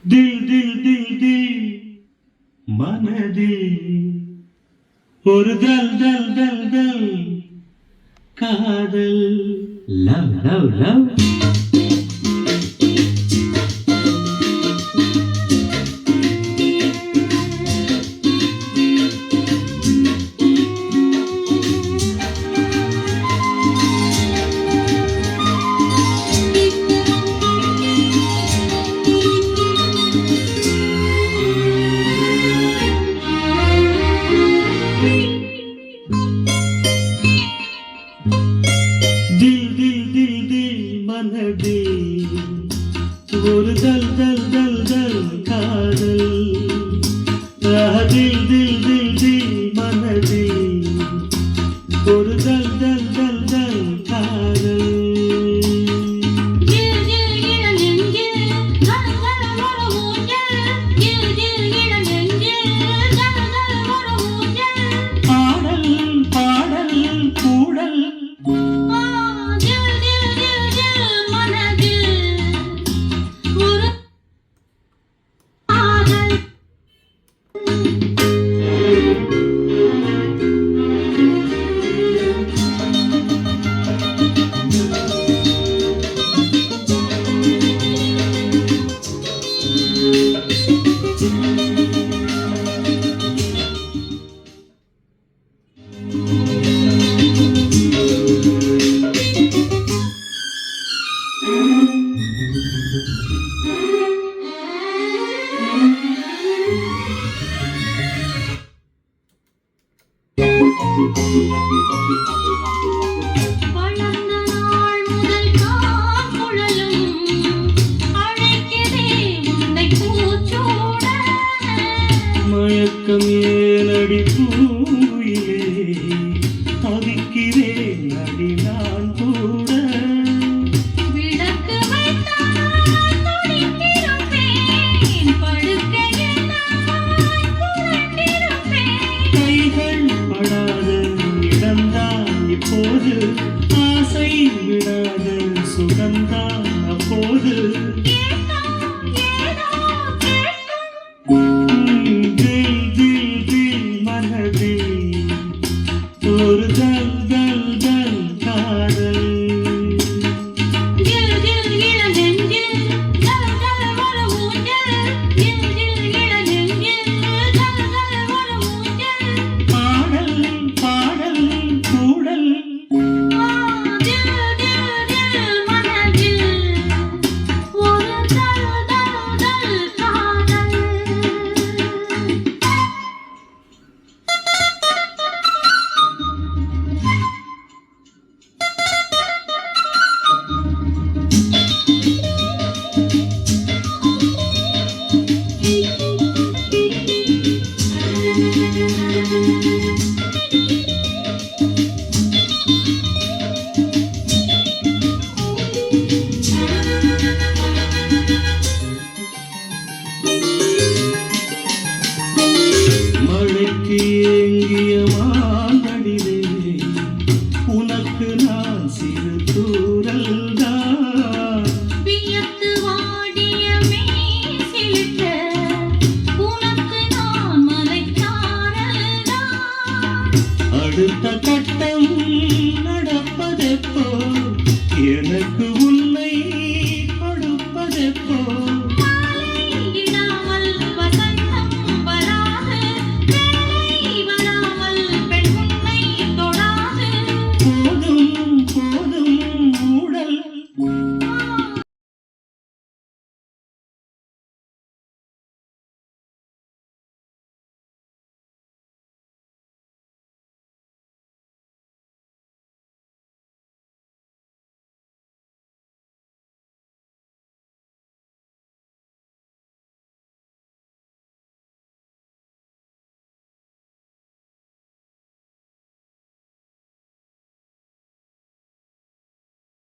தில் தில் தில் தில் மனதில் ஒரு தல் தல் தல் தல் காதல். Love love love. ஒரு தல் தல் தல் தல் காதல். தில் தில் தில் தில் மனதில் ஒரு தல் தல் தல் தல் காதல். பாடல் பாடல் கூடல் வளர்ந்த நாள் முதல் காக்குழலும் அழைக்கிறே உன்னை பூச்சூட. மயக்கம் ஏனடி பூயிலே தவிக்கிறேன் அடி நான் கூட. விளக்கு வைத்தால் துடித்திருப்பேன், படுக்கையில் நான் புரண்டிருப்பேன். கைகள் படாத இடம்தான் இப்போது, ஆசை விடாத சுகம்தான் அப்போது. தில் தில் தில் மனதில் ஒரு தல் தல் தல் காதல். பாடல் பாடல் கூடல் மழைக்கு ஏங்கிய மாந்தடிலே உனக்கு நான் சிறு தூரல் தான். வியத்து வாடிய மேசிலிட்ட உனக்கு நான் மலைச்சாரல்தான். அடுத்த கட்டம் நடப்பதெப்போ எனக்கு